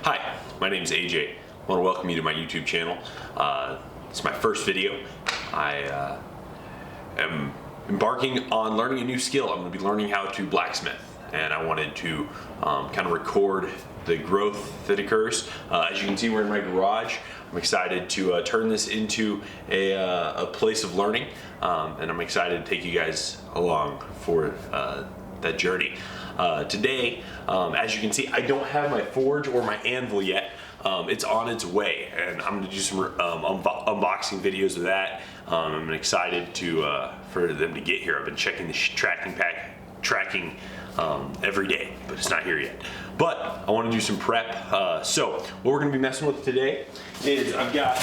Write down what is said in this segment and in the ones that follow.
Hi, my name is AJ. I want to welcome you to my YouTube channel. It's my first video. I am embarking on learning a new skill. I'm going to be learning how to blacksmith, and I wanted to kind of record the growth that occurs. As you can see, we're in my garage. I'm excited to turn this into a place of learning, and I'm excited to take you guys along for that journey. Today, as you can see, I don't have my forge or my anvil yet. It's on its way, and I'm going to do some unboxing videos of that. I'm excited for them to get here. I've been checking the tracking every day, but it's not here yet. But I want to do some prep. So what we're going to be messing with today is I've got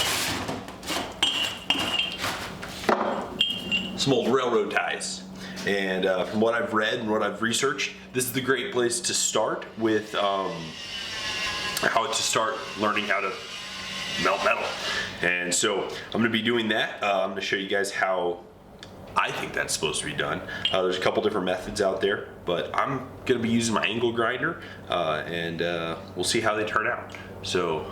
some old railroad ties. And from what I've read and what I've researched, this is the great place to start with how to start learning how to melt metal. And so I'm going to be doing that. I'm going to show you guys how I think that's supposed to be done. There's a couple different methods out there, but I'm going to be using my angle grinder, and we'll see how they turn out. So,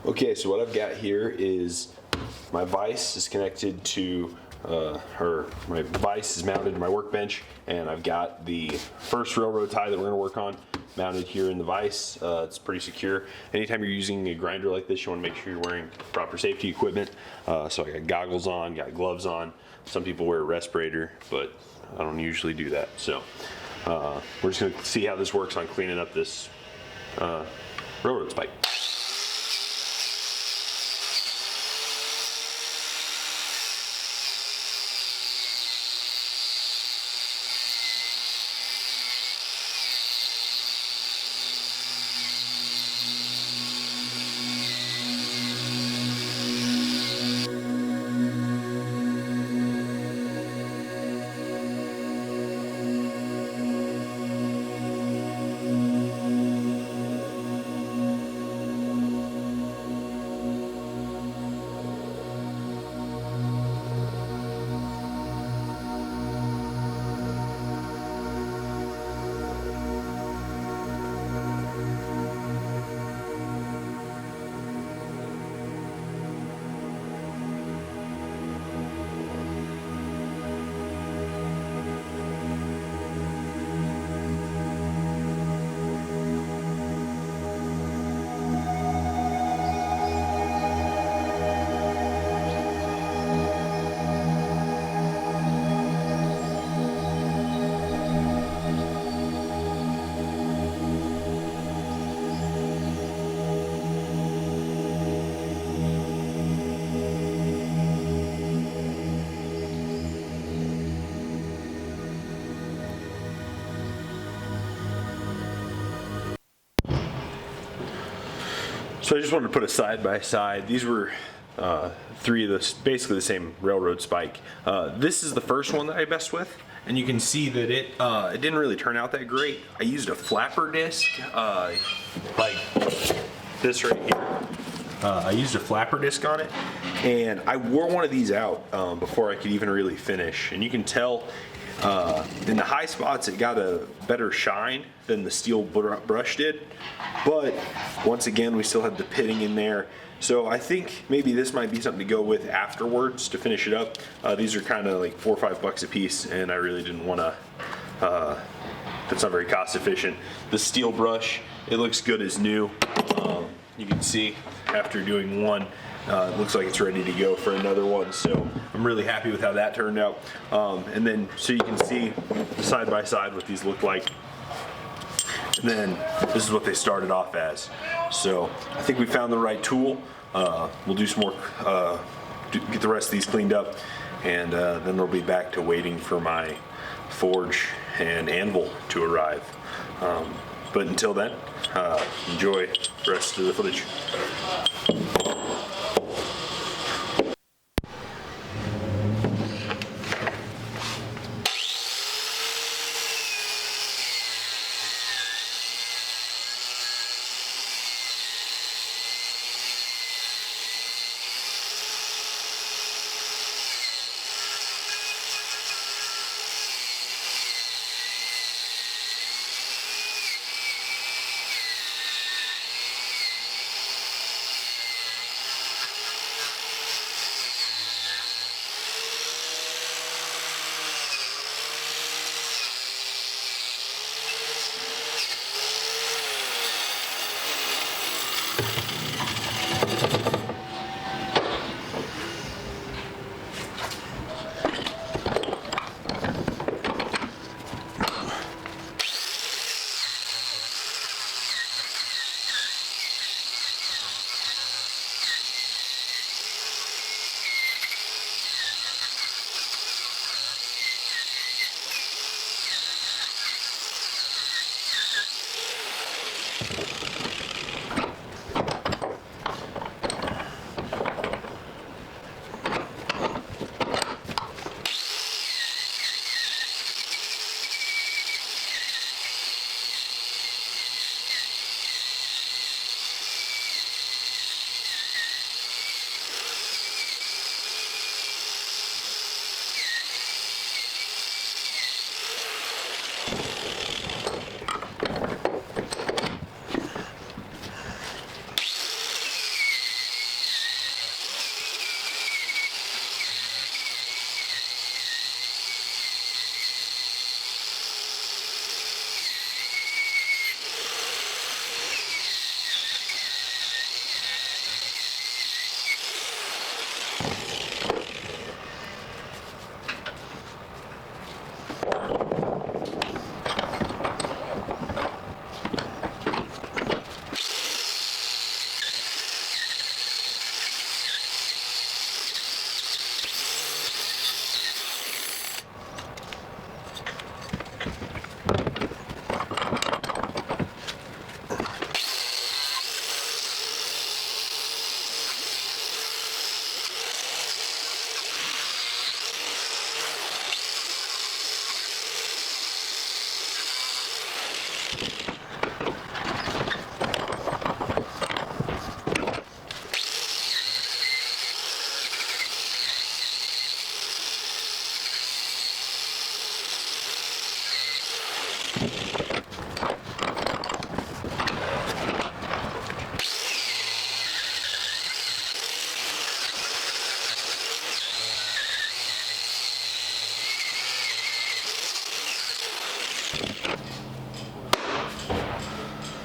okay, so what I've got here is my vise is connected to my vise is mounted to my workbench, and I've got the first railroad tie that we're going to work on mounted here in the vise. It's pretty secure. Anytime you're using a grinder like this, you want to make sure you're wearing proper safety equipment. So I got goggles on, got gloves on. Some people wear a respirator, but I don't usually do that. So we're just going to see how this works on cleaning up this railroad spike. So I just wanted to put a side by side. These were three of the basically the same railroad spike. This is the first one that I messed with, and you can see that it didn't really turn out that great. I used a flapper disc, like this right here. I used a flapper disc on it, and I wore one of these out before I could even really finish. And you can tell in the high spots it got a better shine than the steel brush did, but once again we still had the pitting in there. So I think maybe this might be something to go with afterwards to finish it up. These are kind of like $4 or $5 a piece, and I really didn't want to, that's not very cost efficient. The steel brush, it looks good as new. You can see after doing one, it looks like it's ready to go for another one, so I'm really happy with how that turned out. And then so you can see side by side what these look like, and then this is what they started off as. So I think we found the right tool. We'll do some more, get the rest of these cleaned up, and then we'll be back to waiting for my forge and anvil to arrive. But until then, enjoy the rest of the footage.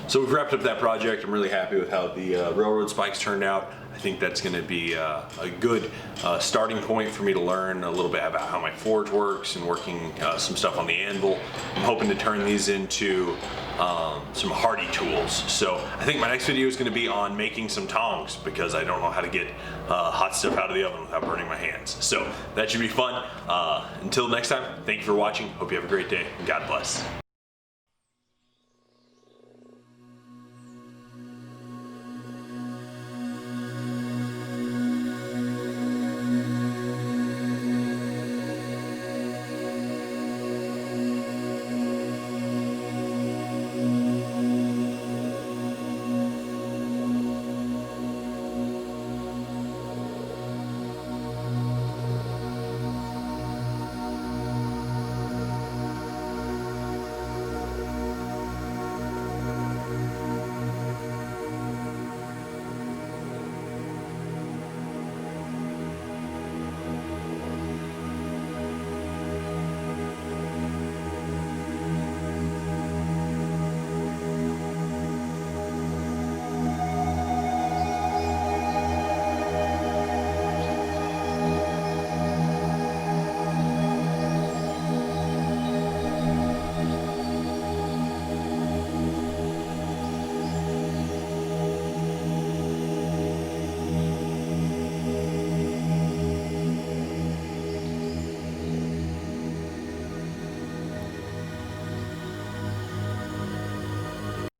So we've wrapped up that project. I'm really happy with how the railroad spikes turned out. I think that's going to be a good starting point for me to learn a little bit about how my forge works and working some stuff on the anvil. I'm hoping to turn these into some hardy tools. So I think my next video is going to be on making some tongs, because I don't know how to get hot stuff out of the oven without burning my hands. So that should be fun. Until next time, thank you for watching. Hope you have a great day, and God bless.